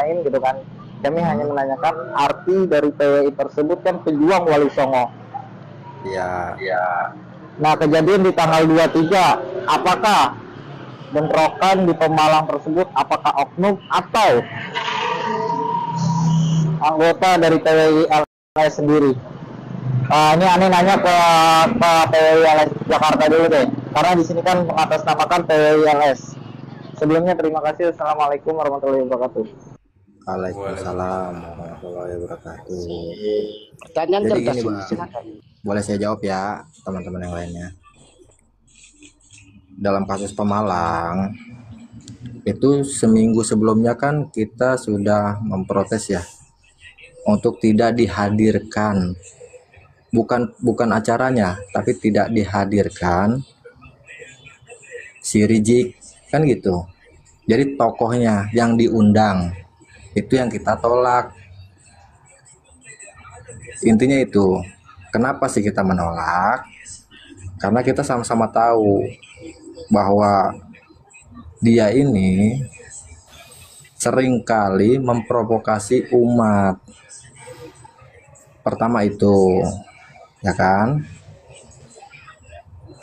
lain gitu kan. Kami hanya menanyakan arti dari PWI tersebut kan pejuang Wali Songo. Iya. Nah, kejadian di tanggal 23, apakah bentrokan di Pemalang tersebut apakah oknum atau anggota dari PWI LS sendiri? Ini aneh nanya ke PWI LS Jakarta dulu deh, karena di sini kan mengatasnamakan PWI LS. Sebelumnya terima kasih. Assalamualaikum warahmatullahi wabarakatuh. Waalaikumsalam warahmatullahi wabarakatuh. Pertanyaan Jadi cerdas gini, ini, Bang. silakan. Boleh saya jawab ya, teman-teman yang lainnya. Dalam kasus Pemalang, itu seminggu sebelumnya kan kita sudah memprotes ya untuk tidak dihadirkan, bukan acaranya, tapi tidak dihadirkan si Rizik kan gitu. Jadi tokohnya yang diundang itu yang kita tolak. Intinya itu. Kenapa sih kita menolak? Karena kita sama-sama tahu bahwa dia ini seringkali memprovokasi umat. Pertama itu, ya kan?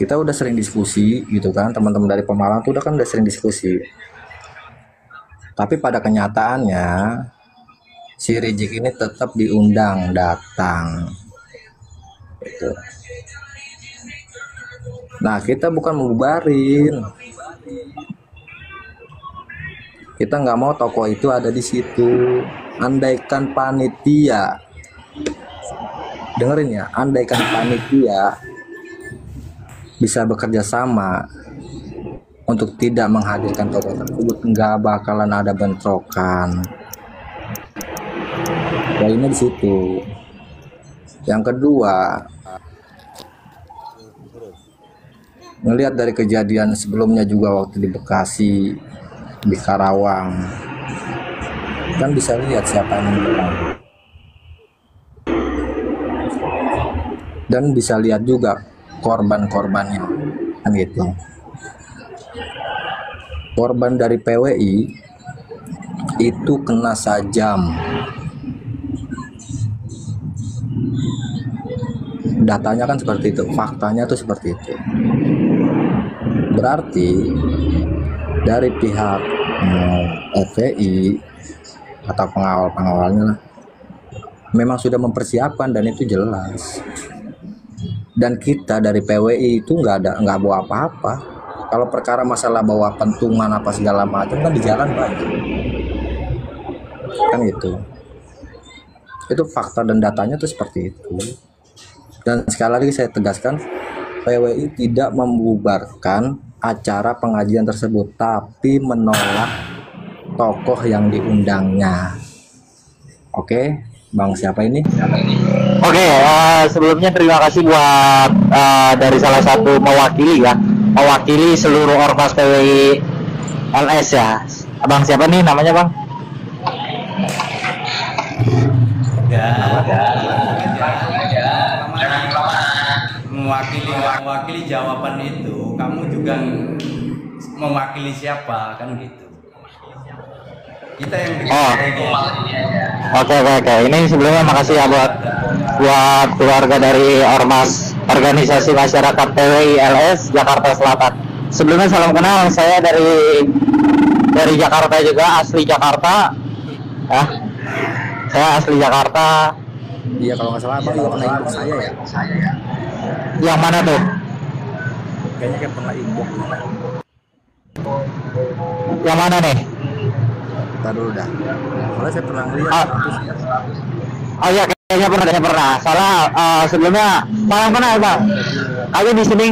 Kita udah sering diskusi gitu kan, teman-teman dari Pemalang tuh udah sering diskusi. Tapi pada kenyataannya si Rizik ini tetap diundang datang. Gitu. Nah, kita bukan membubarin. Kita nggak mau tokoh itu ada di situ. Andaikan panitia, dengerin ya, andaikan panitia bisa bekerja sama untuk tidak menghadirkan tokoh tersebut, nggak bakalan ada bentrokan. Poinnya di situ. Yang kedua, ngelihat dari kejadian sebelumnya juga waktu di Bekasi, di Karawang, kan bisa lihat siapa yang menyerang. Dan bisa lihat juga korban-korbannya, kan gitu. Korban dari PWI itu kena sajam. Datanya kan seperti itu, faktanya tuh seperti itu. Berarti dari pihak FPI atau pengawal-pengawalnya lah, memang sudah mempersiapkan dan itu jelas. Dan kita dari PWI itu nggak bawa apa-apa. Kalau perkara masalah bawa pentungan apa segala macam kan di jalan banyak. Kan itu. Itu fakta dan datanya tuh seperti itu. Dan sekali lagi saya tegaskan, PWI tidak membubarkan acara pengajian tersebut, tapi menolak tokoh yang diundangnya. Oke, Bang siapa ini? Oke, sebelumnya terima kasih buat dari salah satu mewakili seluruh ormas PWI LS ya. Abang siapa nih namanya, Bang? Mewakili jawaban itu, kamu juga mewakili siapa kan gitu. Kita yang Oke. Ini sebelumnya makasih ya buat keluarga dari ormas organisasi masyarakat PWI LS Jakarta Selatan. Sebelumnya salam kenal, saya dari Jakarta juga, asli Jakarta. Ya. Saya asli Jakarta. Iya, kalau nggak salah Abang juga pernah inbox saya ya. Yang mana tuh? Kayaknya kayak pernah inbox. Yang mana nih? Ntar dulu dah. Soalnya saya pernah ngeliat. Oh iya, kayaknya pernah. Soalnya sebelumnya salam kenal, Bang. Kami di sini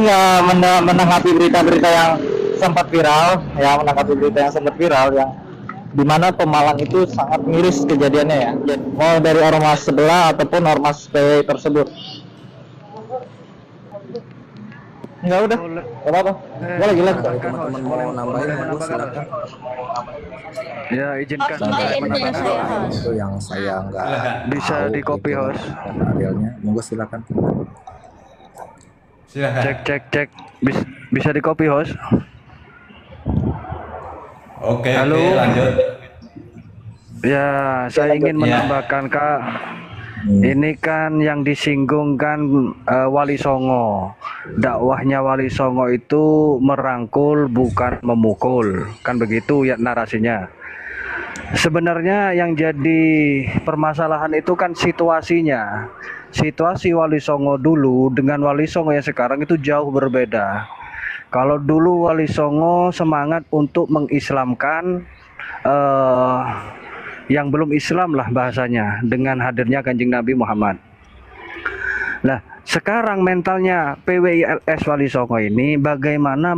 menanggapi berita-berita yang sempat viral, yang dimana Pemalang itu sangat miris kejadiannya ya, mau dari ormas sebelah ataupun ormas PWI tersebut. Enggak udah, apa-apa. Boleh jelas. Kalau teman-teman mau nambahin, monggo silakan. Ya, izinkan Sampai menambahkan. itu yang saya nggak Bisa tahu di copy gitu, host. materialnya. Monggo silakan. Cek. Bisa di copy host. Oke, Halo. lanjut. Ya, saya ingin Ya. menambahkan Kak, ini kan yang disinggung kan Wali Songo. Dakwahnya Wali Songo itu merangkul bukan memukul, kan begitu ya narasinya. Sebenarnya yang jadi permasalahan itu kan situasinya. Situasi Wali Songo dulu dengan Wali Songo yang sekarang itu jauh berbeda. Kalau dulu Wali Songo semangat untuk mengislamkan eh, yang belum Islam lah bahasanya dengan hadirnya Kanjeng Nabi Muhammad. Nah, sekarang mentalnya PWILS Wali Songo ini bagaimana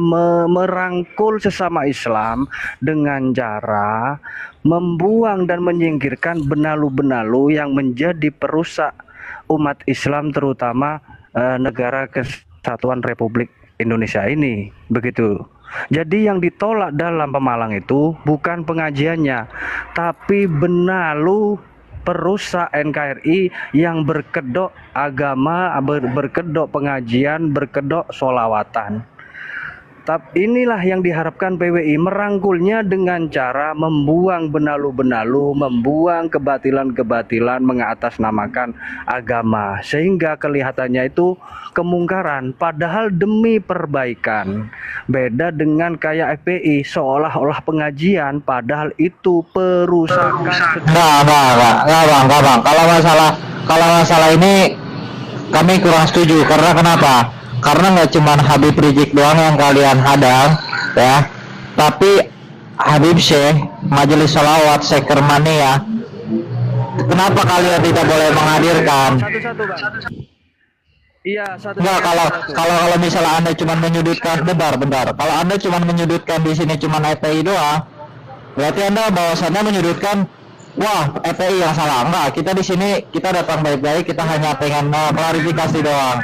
merangkul sesama Islam dengan cara membuang dan menyingkirkan benalu-benalu yang menjadi perusak umat Islam terutama negara Kesatuan Republik Indonesia ini, begitu. Jadi yang ditolak dalam Pemalang itu bukan pengajiannya, tapi benalu perusak NKRI yang berkedok agama, berkedok pengajian, berkedok solawatan. Tapi inilah yang diharapkan PWI, merangkulnya dengan cara membuang benalu-benalu, membuang kebatilan-kebatilan, mengatasnamakan agama. Sehingga kelihatannya itu kemungkaran, padahal demi perbaikan. Beda dengan kayak FPI, seolah-olah pengajian, padahal itu perusakan. Enggak, Bang. Kalau masalah ini kami kurang setuju. Karena kenapa? Karena nggak cuma Habib Rizik doang yang kalian hadang, ya. Tapi Habib Syekh, Majelis Sholawat, Sekar Mania, kenapa kalian tidak boleh menghadirkan? Satu-satu, Bang. Iya, satu. Enggak, kalau misalnya Anda cuma menyudutkan, bentar. Kalau Anda cuma menyudutkan di sini cuma FPI doang, berarti Anda bahwasannya menyudutkan, wah FPI yang salah. Enggak, kita di sini kita datang baik-baik, kita hanya pengen klarifikasi doang.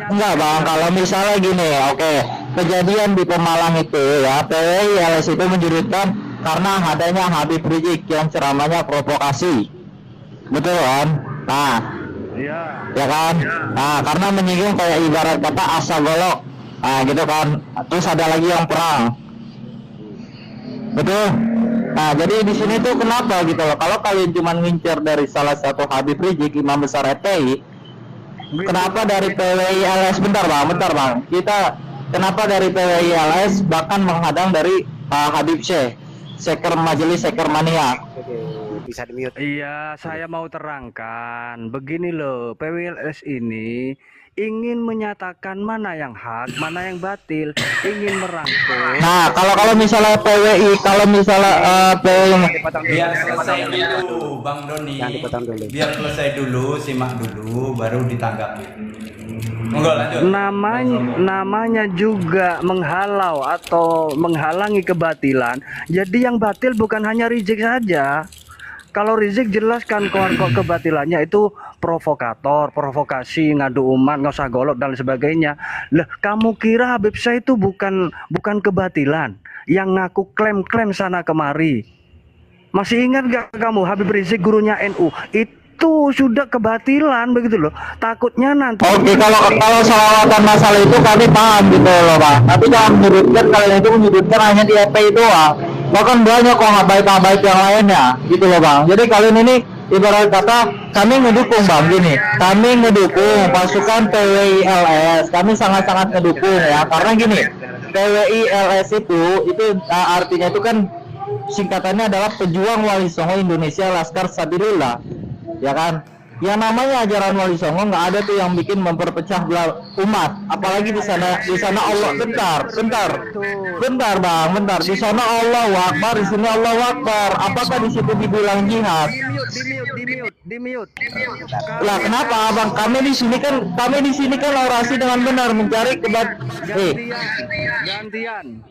Enggak, Bang, kalau misalnya gini, oke, kejadian di Pemalang itu ya, PWI LS itu menjudutkan karena adanya Habib Rizik yang ceramahnya provokasi, betul kan? Nah, Iya. ya kan? Nah, karena menyinggung kayak ibarat kata asal golok, nah gitu kan. Terus ada lagi yang perang, betul? Nah, jadi di sini tuh kenapa gitu loh? Kalau kalian cuma ngincer dari salah satu Habib Rizik, imam besar FPI, kenapa dari PWI LS, bentar bang, kita kenapa dari PWI LS bahkan menghadang dari Habib Syekh, Majelis Sekar Mania? Bisa di-mute. Iya, saya mau terangkan. Begini loh, PWLS ini ingin menyatakan mana yang hak, mana yang batil, ingin merangkul. Nah, kalau misalnya PWI, kalau misalnya PWI, Biar selesai dulu, Bang Doni. Jangan dipotong dulu. Biar selesai dulu, simak dulu, baru ditanggapi. Monggo lanjut. Namanya juga menghalau atau menghalangi kebatilan. Jadi yang batil bukan hanya Rizik saja. Kalau Rizik jelaskan kok kebatilannya itu provokator, provokasi, ngadu umat, nggak usah golok dan sebagainya. Lah, kamu kira Habib Syekh itu bukan kebatilan yang ngaku klaim-klaim sana kemari? Masih ingat gak kamu Habib Rizik gurunya NU? Itu sudah kebatilan begitu loh. Takutnya nanti. oke, kalau salawatan masalah itu kami paham gitu loh, Pak. Tapi jangan menyudutkan, kalian itu menyudutkan hanya di FPI doang. Bahkan banyak kok baik-baik yang lainnya, gitu loh, Bang. Jadi kalian ini ibarat kata kami ngedukung, Bang, gini. Kami ngedukung pasukan PWI LS. Kami sangat-sangat ngedukung ya. Karena gini, PWI LS itu artinya itu kan singkatannya adalah Pejuang Wali Songo Indonesia Laskar Sabirullah, ya kan? Yang namanya ajaran Wali Songo nggak ada tuh yang bikin memperpecah belah umat, apalagi di sana Allah. Bentar bang, di sana Allah Akbar, di sini Allah Akbar. Apakah di situ dibilang jihad? Di mute. Lah kenapa bang? Kami di sini kan orasi dengan benar mencari Gantian.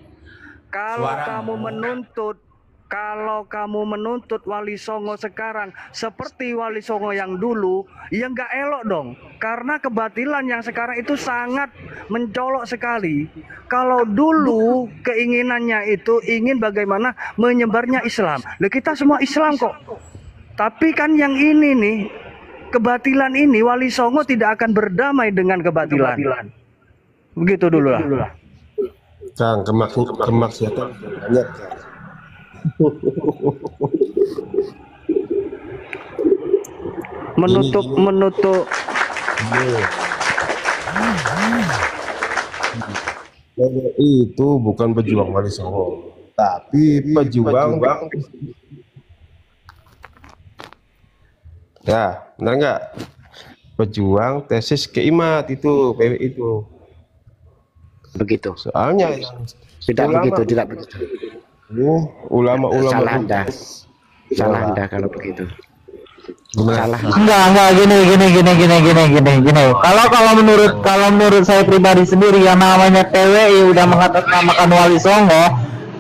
Suara. Kalau kamu menuntut Wali Songo sekarang seperti Wali Songo yang dulu, ya nggak elok dong. Karena kebatilan yang sekarang itu sangat mencolok sekali. Kalau dulu keinginannya itu ingin bagaimana menyebarnya Islam. Lah kita semua Islam kok. Tapi kan yang ini nih, kebatilan ini Wali Songo tidak akan berdamai dengan kebatilan. Begitu dulu lah. Kang, kemaksiatan banyak, Kang. Menutup Itu bukan pejuang Wali Songo, tapi pejuang. Ya, benar nggak? Pejuang tesis keimat itu, PW itu. Begitu. Soalnya yang Tidak begitu. ulama-ulama Salah Anda. Salah Anda kalau begitu. Salah. Enggak, gini. Kalau menurut saya pribadi sendiri, yang namanya PWI udah mengatasnamakan Wali Songo,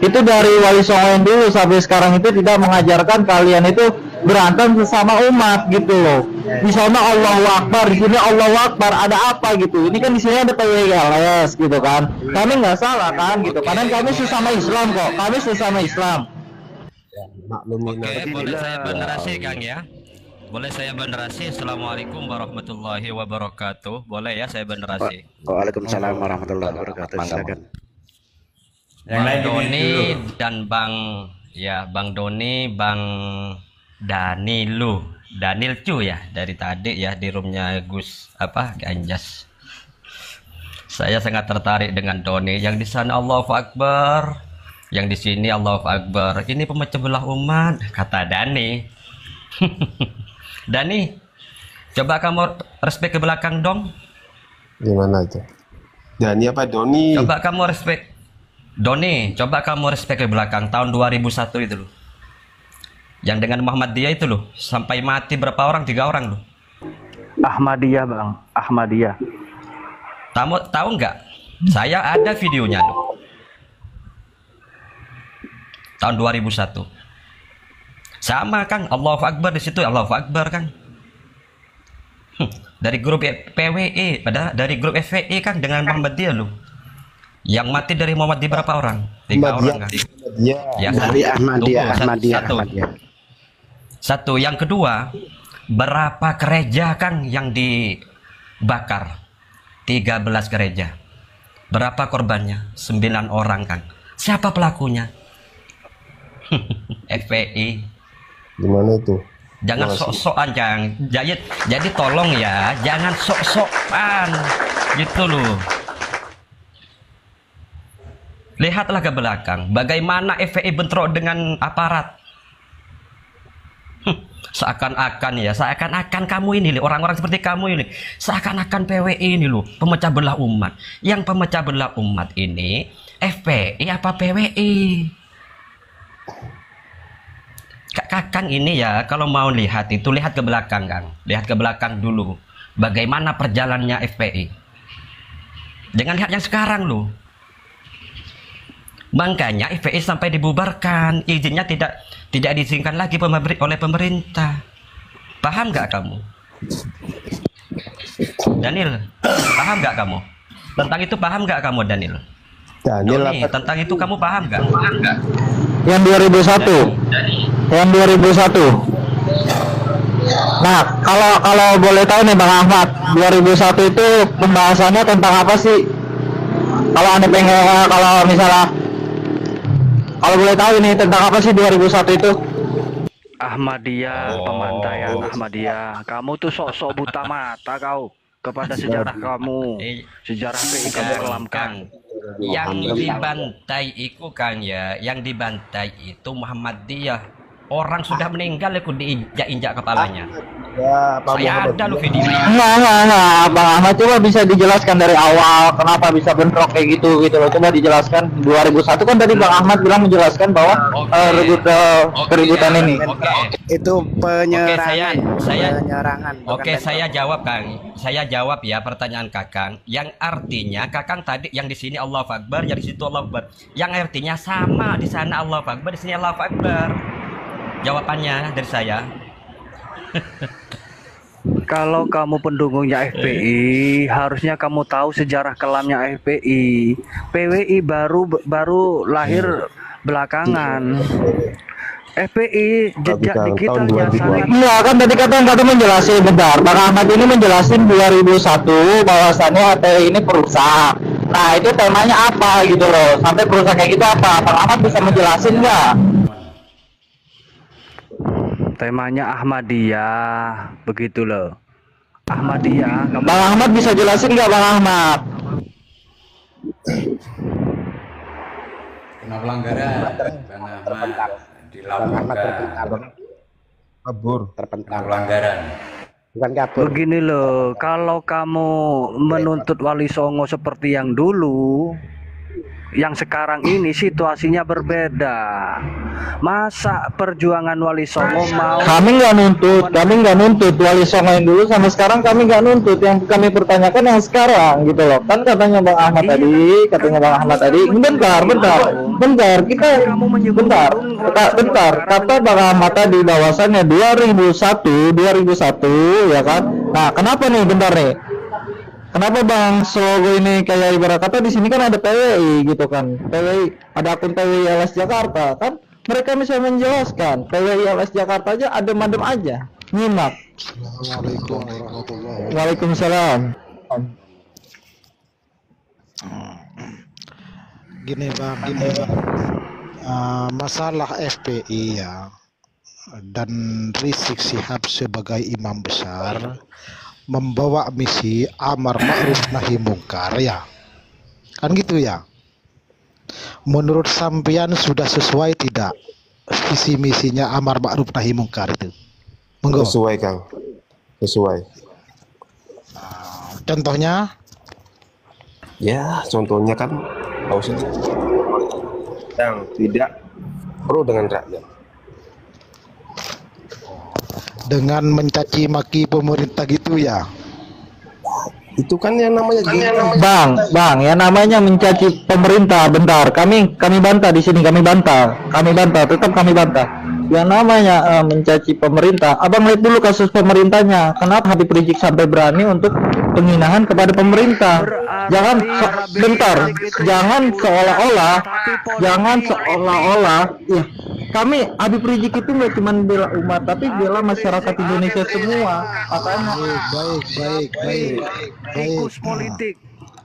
itu dari Wali Songo yang dulu sampai sekarang itu tidak mengajarkan kalian itu berantem sesama umat gitu loh. Di sana Allahu Akbar, di sini Allahu Akbar, ada apa gitu. Ini kan di sini ada PWGLS gitu kan. Kami nggak salah kan gitu. Karena kami sesama Islam kok. Kami sesama Islam. maklumin Oke, aja. boleh saya banderasi Kang ya? Boleh saya banderasi? Assalamualaikum warahmatullahi wabarakatuh. Boleh ya saya banderasi? Waalaikumsalam warahmatullahi wabarakatuh. Silakan. Yang lain Bang dulu. Doni dan Bang Doni, Bang Danil Cu ya, dari tadi ya di roomnya Gus Anjas. Saya sangat tertarik dengan Doni. Yang di sana Allahu Akbar, yang di sini Allahu Akbar. Ini pemecah belah umat, kata Dani. Dani, coba kamu respect ke belakang dong. Gimana aja? Dani apa Doni? Coba kamu respect. Doni, coba kamu respect ke belakang tahun 2001 itu loh. Yang dengan Muhammadiyah itu loh, sampai mati berapa orang? 3 orang loh. Ahmadiyah, Bang. Ahmadiyah. Tahu nggak? Saya ada videonya loh. Tahun 2001. Sama Kang, Allahu Akbar di situ, Allahu Akbar Kang. Dari grup PWI, dari grup FVI Kang dengan Muhammadiyah loh. Yang mati dari Muhammadiyah berapa orang? 3 orang Kang. Ya, Dari Ahmadiyah. Satu. Yang kedua, berapa gereja Kang yang dibakar? 13 gereja. Berapa korbannya? 9 orang Kang. Siapa pelakunya? FPI. Gimana itu? Jangan sok-sokan Kang. Jadi tolong ya, jangan sok-sokan gitu loh. Lihatlah ke belakang, bagaimana FPI bentrok dengan aparat. Seakan-akan kamu ini, orang-orang seperti kamu ini, seakan-akan PWI ini loh, pemecah belah umat. Yang pemecah belah umat ini FPI apa PWI? Kang ini ya, kalau mau lihat itu lihat ke belakang Kang, lihat ke belakang dulu, bagaimana perjalanannya FPI. Jangan lihat yang sekarang loh. Makanya FPI sampai dibubarkan, izinnya tidak diizinkan lagi oleh pemerintah. Paham nggak kamu? Daniel, paham nggak kamu? Tentang itu paham nggak kamu Daniel? Doni, tentang itu kamu paham nggak? Yang 2001. Yang 2001. Nah, kalau boleh tahu nih Bang Ahmad, 2001 itu pembahasannya tentang apa sih? Kalau Anda pengen, kalau boleh tahu ini tentang apa sih 2001 itu? Ahmadiyah, pemantaian Ahmadiyah. Kamu tuh sok-sok buta mata kau kepada sejarah kamu. Sejarah PI kamu kelamkan. Yang dibantai itu Kang ya, yang dibantai itu Muhammadiyah. Orang sudah meninggal aku diinjak-injak kepalanya. Ya, Saya ada loh videonya. Enggak, Bang Ahmad, coba bisa dijelaskan dari awal kenapa bisa bentrok kayak gitu loh. Coba dijelaskan. 2001 kan tadi Bang Ahmad bilang menjelaskan bahwa keributan ini. Itu penyerangan. Penyerangan. Oke, bukan saya jawab Kang. Saya jawab ya pertanyaan Kakang. Yang artinya Kakang tadi yang di sini Allahu Akbar, yang di situ Allahu Akbar. Yang artinya sama, di sana Allahu Akbar, di sini Allahu Akbar. Jawabannya dari saya. Kalau kamu pendukungnya FPI, harusnya kamu tahu sejarah kelamnya FPI. PWI baru lahir belakangan. FPI jejak digitalnya sangat. Enggak, kan tadi kata menjelasin bentar. Bang Ahmad ini menjelasin 2001 bahwasannya ATI ini perusak. Nah itu temanya apa gitu loh, sampai berusaha kayak gitu apa? Bang Ahmad bisa menjelasin nggak? Temanya Ahmadiyah, begitu loh. Ahmadiyah, kamu Bang Ahmad bisa jelasin nggak Bang Ahmad? Kena pelanggaran, Bang Ahmad dilaporkan. Kabur. Kena pelanggaran. Bukan kabur. begini loh, kalau kamu menuntut Wali Songo seperti yang dulu, yang sekarang ini situasinya berbeda. Masa perjuangan Wali Songo mau Kami nggak nuntut Wali Songo yang dulu sama sekarang, kami nggak nuntut. Yang kami pertanyakan yang sekarang gitu loh. Kan katanya Bang Ahmad Iya, tadi, katanya Bang Ahmad tadi. Bentar, kita bentar. Kata Bang Ahmad tadi bahwasannya 2001 ya kan. Nah, kenapa nih bentar nih? Kenapa Bang Slogo ini kayak ibarat kata di sini kan ada PWI gitu kan. PWI ada akun PWI LS Jakarta kan. Mereka bisa menjelaskan PWI LS Jakarta aja adem-adem aja. Nyimak. Assalamualaikum warahmatullahi wabarakatuh. Waalaikumsalam. Gini bang, masalah FPI ya dan Rizik Syihab sebagai imam besar membawa misi amar ma'ruf nahi mungkar ya, kan gitu ya. Menurut sampean sudah sesuai tidak visi misinya amar ma'ruf nahi mungkar itu? Monggo. Sesuai Kang, sesuai. Contohnya? Ya contohnya kan tahu sih yang tidak pro dengan rakyat. Dengan mencaci maki pemerintah gitu ya. Itu kan yang namanya Bang, ya namanya mencaci pemerintah. Bentar, kami bantah di sini, kami bantah, tetap kami bantah. Yang namanya mencaci pemerintah. Abang lihat dulu kasus pemerintahnya. Kenapa Habib Rizik sampai berani untuk penghinaan kepada pemerintah? Jangan seolah-olah ya kami Habib Rizik itu nggak cuma bela umat tapi bela masyarakat Indonesia semua. Makanya tikus politik.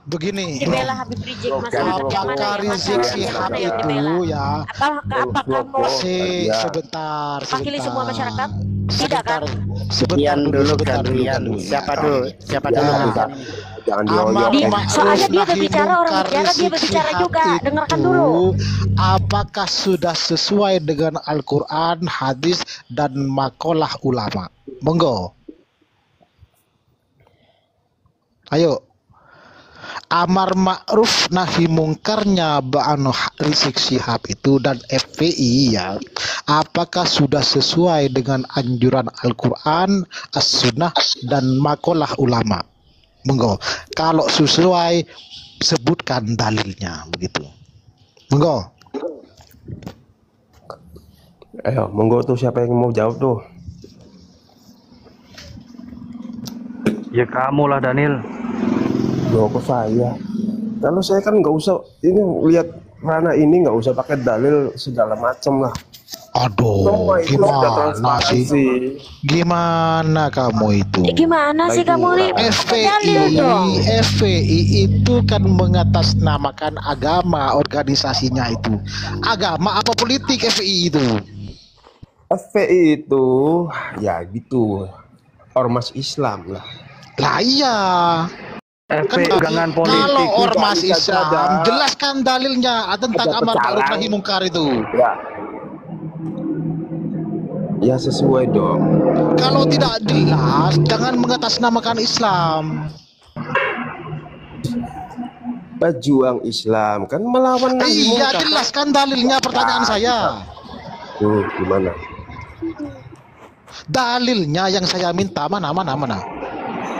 Begini, dibela Habib Rizik masyarakat yang mana apakah yang Rizik Syihab itu ya apa kamu sebentar wakili semua masyarakat? Tidak kan? sebentar dulu. Siapa dulu Kang? jangan dioyok. Soalnya dia berbicara, orang bicara dia berbicara juga. Dengarkan dulu. Apakah sudah sesuai dengan Al-Quran, hadis dan makalah ulama? Monggo. Ayo. Amar ma'ruf nahi mungkarnya Rizik Syihab itu dan FPI ya, apakah sudah sesuai dengan anjuran Al-Quran, As-Sunnah dan makalah ulama? Monggo, kalau sesuai sebutkan dalilnya, begitu. Monggo. Ayo, monggo tuh, siapa yang mau jawab tuh? Ya kamu lah Daniel. Loh, kok saya? Kalau saya kan nggak usah ini lihat mana ini, nggak usah pakai dalil segala macam lah. Aduh, Semua itu sudah gimana transparansi. sih? Gimana kamu itu? Gimana sih kamu nih? FPI itu kan mengatasnamakan agama, organisasinya itu. Agama apa politik FPI itu? FPI itu ya gitu, ormas Islam lah. Lah iya. FPI pegangan politik. Kalau ormas Tidak Islam, ada. jelaskan dalilnya tentang Ada amar ma'ruf pecalang. nahi mungkar itu. Ya sesuai dong. Kalau tidak jelas, jangan mengatasnamakan Islam. Pejuang Islam kan melawan nahi Iya, mungkar. jelaskan dalilnya, pertanyaan saya. Tuh gimana? Dalilnya yang saya minta mana?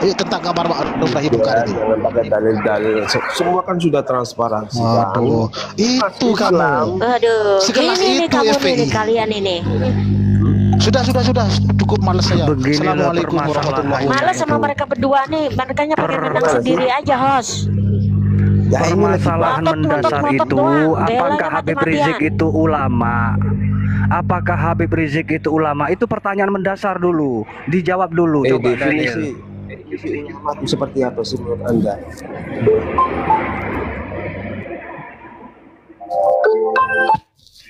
Tentang amar ma'ruf nahi mungkar itu. Jangan pakai dalil-dalil. Semua kan sudah transparansi. Aduh, itu kamu. Aduh, Sekelas ini itu kamu FPI. nih kalian ini. Sudah, cukup males saya. Beginilah Assalamualaikum warahmatullahi wabarakatuh. Malas sama mereka berdua nih, mereka pakai menang sendiri aja, host. Ya ini lagi Permasalahan mendasar ngotot itu, doang. apakah Bela Habib mati-matian. Rizik itu ulama? Apakah Habib Rizik itu ulama? Itu pertanyaan mendasar dulu. Dijawab dulu, coba Daniel. definisi ulama itu seperti apa sih menurut Anda?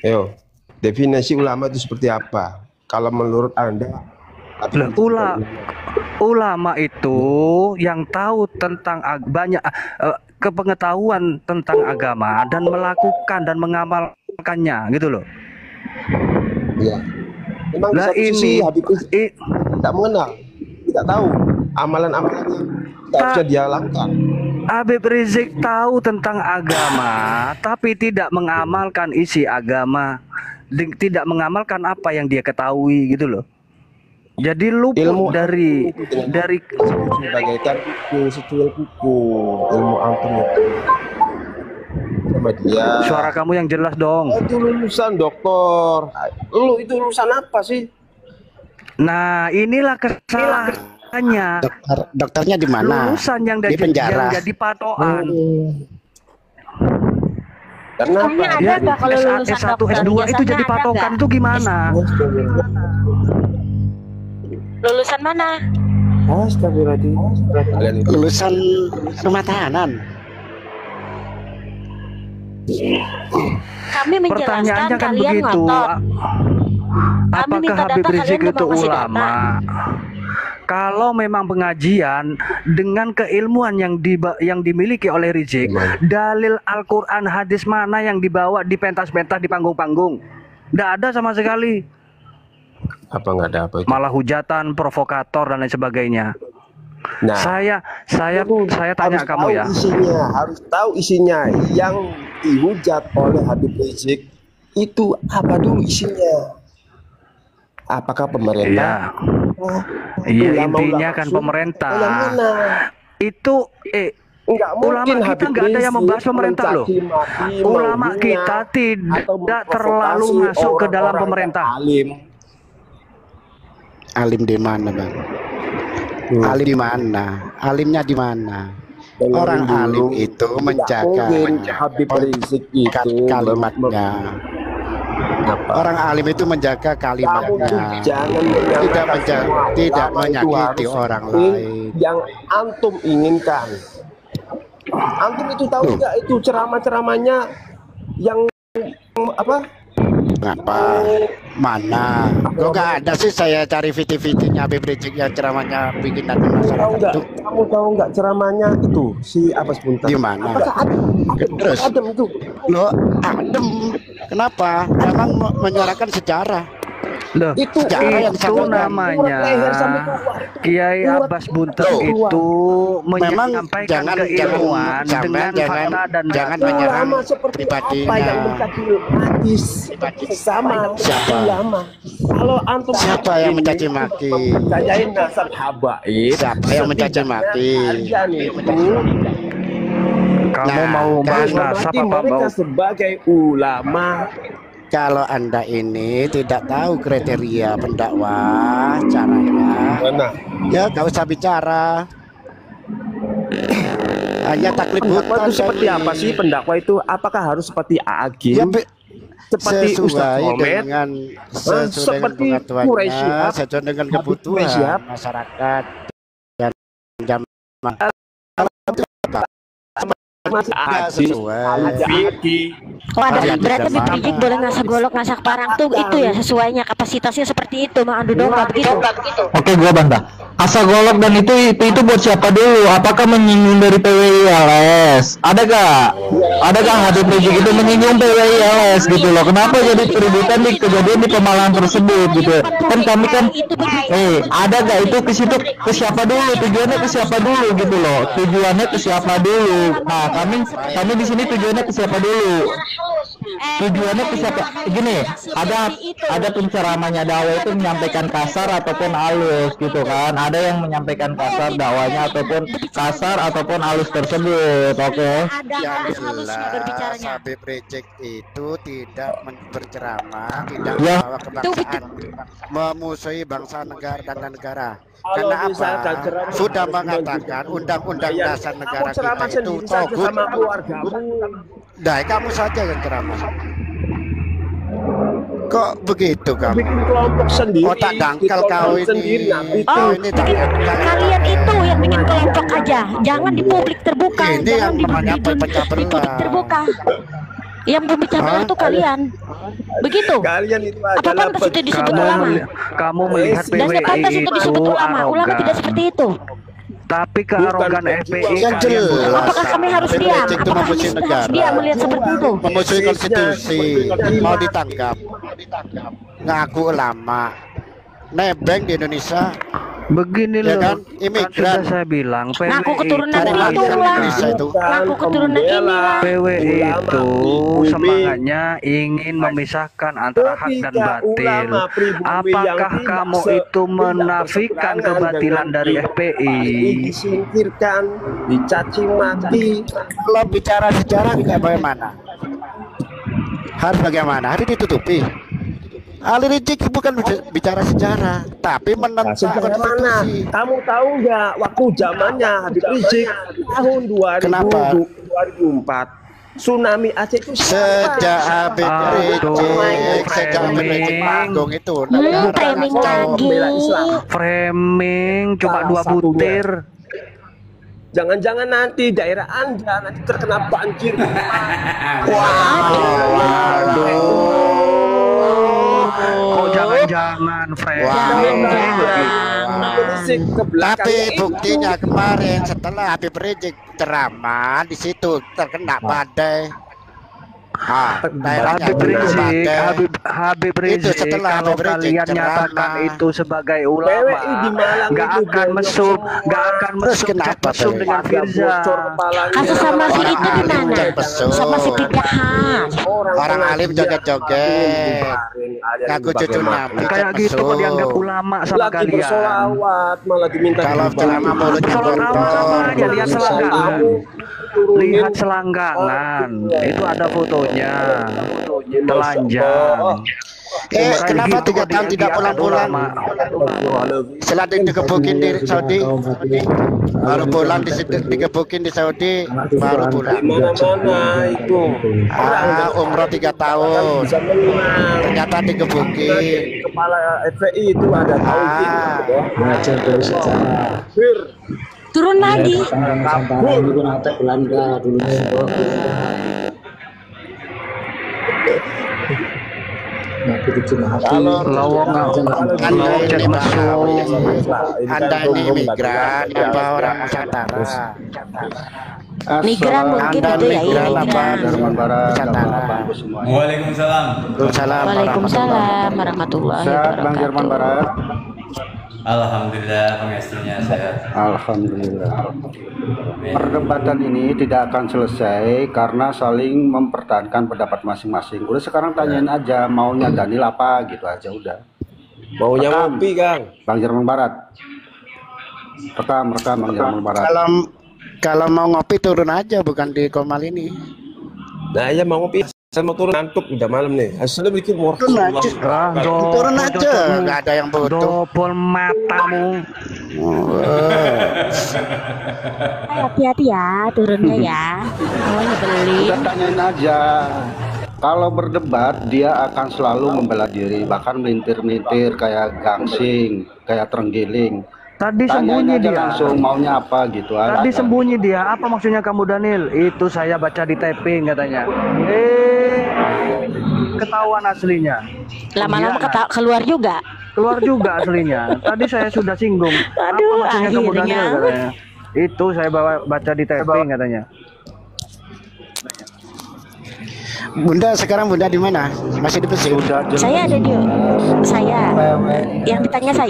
Ayo, definisi ulama itu seperti apa? Kalau menurut Anda, ulama itu yang tahu tentang banyak kepengetahuan tentang agama dan melakukan dan mengamalkannya gitu loh. Iya. Memang di satu sisi Habib Rizik tidak mengenal, tidak tahu amalan-amalan yang tidak bisa dia lakukan. Habib Rizik tahu tentang agama, tapi tidak mengamalkan isi agama, tidak mengamalkan apa yang dia ketahui gitu loh. Jadi luput dari bagaikan secuil kuku ilmu antum itu sama dia. Suara kamu yang jelas dong. Itu lulusan doktor. Lu itu lulusan apa sih? Nah, inilah kesalahannya. Dokternya di mana? Lulusan yang di penjara. Yang jadi patokan. Kenapa? Ada nggak kalau lulusan S1, S2 itu jadi patokan tuh gimana? Lulusan mana? Astagfirullahaladzim. Lulusan rumah tahanan. Kami menjelaskan Pertanyaannya kan kalian begitu. ngotot. Apakah Habib Rizik itu ulama? Kalau memang pengajian dengan keilmuan yang dimiliki oleh Rizik, dalil Al-Quran, hadis mana yang dibawa dipentas-pentas di panggung-panggung? Tidak ada sama sekali. Apa nggak ada apa itu? Malah hujatan, provokator dan lain sebagainya. Nah, saya tanya kamu ya. Harus tahu isinya. Yang dihujat oleh Habib Rizik itu apa dulu isinya? Apakah pemerintah? Iya, intinya kan pemerintah. Itu ulama kita nggak ada yang membahas pemerintah loh. Ulama kita tidak terlalu masuk ke dalam pemerintah. Alim di mana, Bang? Alim di mana? Alimnya di mana? Orang alim itu menjaga Habib Rizik itu kalimatnya. Orang alim itu menjaga kalimatnya, tidak menyakiti orang lain. Yang antum inginkan, antum itu tahu nggak itu ceramah-ceramahnya yang apa? Ngapa? Mana? Kok nggak ada sih, saya cari video-videonya Habib Rizik yang ceramahnya bikin hati masyarakat. Kamu tahu nggak ceramahnya itu si Abbas Buntar? Di mana? Terus adem itu. Loh, adem. Kenapa? Memang menyuarakan sejarah. Loh, itu namanya Kiai Abbas Buntar itu menyampaikan keilmuan dengan fakta dan jangan menyerang pribadinya. Sama ulama. Kalau antum siapa yang mencaci maki? Percayain nasab habaib. Siapa yang mencaci maki? Kamu mau bahas nasab apa mau sebagai ulama? Kalau Anda ini tidak tahu kriteria pendakwah, caranya, ya nggak usah bicara. Hanya taklid pendakwah itu seperti apa sih pendakwah itu? Apakah harus seperti Agim? Ya, seperti Ustaz Mohamed, seperti Quraisy, sesuai dengan kebutuhan masyarakat dan jamaah. Berarti Habib Rizik boleh ngasak golok, ngasak parang tuh itu ya sesuainya kapasitasnya seperti itu, Mang Andu dong begitu. Oke, gua bantah. Ngasak golok dan itu buat siapa dulu? Apakah menyinggung dari PWI LS? Adakah Habib Rizik itu menyinggung PWI LS gitu loh? Kenapa jadi keributan di kejadian di Pemalang tersebut gitu? Kan kami kan ada gak itu ke situ ke siapa dulu? Tujuannya ke siapa dulu gitu loh? Tujuannya ke siapa dulu? Nah, kami di sini tujuannya ke siapa dulu? Tujuannya ke siapa? Gini, ada penceramahnya dakwah itu menyampaikan kasar ataupun halus gitu kan. Ada yang menyampaikan kasar dakwanya ataupun kasar ataupun halus tersebut. Oke. Yang jelas Habib Rizik itu tidak berceramah, tidak ya. membawa kebangsaan, memusuhi bangsa negara dan negara. Karena apa? Sudah mengatakan undang-undang dasar negara kita itu togut. Nah, kamu saja yang ceramah. Kok begitu kamu? Bikin kelompok sendiri. Otak dangkal kau ini. Kalian itu yang bikin kelompok aja. Jangan di publik terbuka. Ini yang namanya pecah belah. Terbuka. Yang pembicara itu kalian. Begitu. Kalian itu Apa adalah pantas itu disebut ulama? Kamu melihat Dan pantas PWI itu itu disebut ulama. Ulama tidak arogan. seperti itu. Tapi kearogan FPI Yang jelas. Apakah kami harus PPRJ diam? itu Apakah memusuhi harus negara. diam melihat seperti itu? Memusuhi konstitusi, mau ditangkap, ngaku ulama, nebeng di Indonesia, Begini ya loh, kan, kan imigran. sudah saya bilang Ngaku PWI keturunan Dari mana itu lah. Indonesia itu? Ngaku keturunan ini lah. PWI itu semangatnya ingin memisahkan antara hak dan batil. Apakah kamu itu menafikan kebatilan dari FPI? disingkirkan, dicaci maki. Kalau bicara sejarah tidak bagaimana? Harus bagaimana? Harus ditutupi. Ali Rizik bukan bicara sejarah, tapi menentang Sebagaimana konstitusi. kamu tahu nggak waktu zamannya Habib Rizik tahun 2000, Kenapa? 2004 tsunami Aceh itu Sejak Habib Rizik, sejak Habib Rizik manggung itu, Framing lagi. Framing cuma 2 butir. Jangan-jangan nanti daerah Anda nanti terkena banjir. Kok jangan-jangan framing Tapi buktinya kemarin setelah Habib Rizik ceramah di situ terkena badai. Daerahnya Habib kena Rizik, badai. Habib Rizik, setelah kalau Habib Rizik kalian nyatakan ceramah. itu sebagai ulama, nggak akan mesum, nggak akan mesum dengan Firza. Kasus sama si itu di mana? Sama si Pijahan. Orang alim joget-joget, ngaku cucu Nabi. Kayak gitu kok dianggap ulama sama Lagi kalian. bersolawat malah diminta Kalau ceramah mulutnya Kalau kamu sama kotor. aja lihat selangkangan, lihat selangkangan, itu ada fotonya, telanjang. Kenapa 3 tahun tidak pulang-pulang? Setelah dikebukin di Saudi, baru pulang di situ, dikebukin di Saudi, baru pulang. Mana itu Umroh 3 tahun, ternyata dikebukin. kepala FPI itu ada tauhid. Belajar dari sejarah. Turun lagi. Nusantara itu nanti Belanda dulunya. Anda ini imigran apa orang Nusantara? Migran mungkin itu ya, iya migran. Nusantara. Waalaikumsalam. Waalaikumsalam warahmatullahi wabarakatuh. Alhamdulillah pengestunya sehat. Alhamdulillah. Perdebatan ini tidak akan selesai karena saling mempertahankan pendapat masing-masing. Udah sekarang tanyain aja maunya Daniel apa gitu aja udah. Maunya ngopi, Kang. Bang Jerman Barat. Rekam Bang Jerman Barat. Kalau mau ngopi turun aja, bukan di Komal ini. Nah, iya mau ngopi. Saya mau turun ngantuk udah malam nih. Assalamualaikum warahmatullahi wabarakatuh. Turun aja, nggak ada yang butuh. Dobol matamu. Hati-hati ya turunnya ya. Oh nyebelin. Udah tanyain aja. Kalau berdebat dia akan selalu membela diri, bahkan melintir-melintir kayak gangsing, kayak terenggiling. Tadi Tanyain sembunyi aja dia. langsung maunya apa gitu. Tadi sembunyi dia. Apa maksudnya kamu Daniel? Itu saya baca di taping katanya. Ketahuan aslinya. Lama-lama keluar juga. Keluar juga aslinya. Tadi saya sudah singgung. Aduh, Apa maksudnya kamu akhirnya. Daniel katanya? Itu saya baca di taping katanya. Bunda sekarang Bunda di mana? Masih di Mesir? Saya ada di saya. Yang ditanya saya.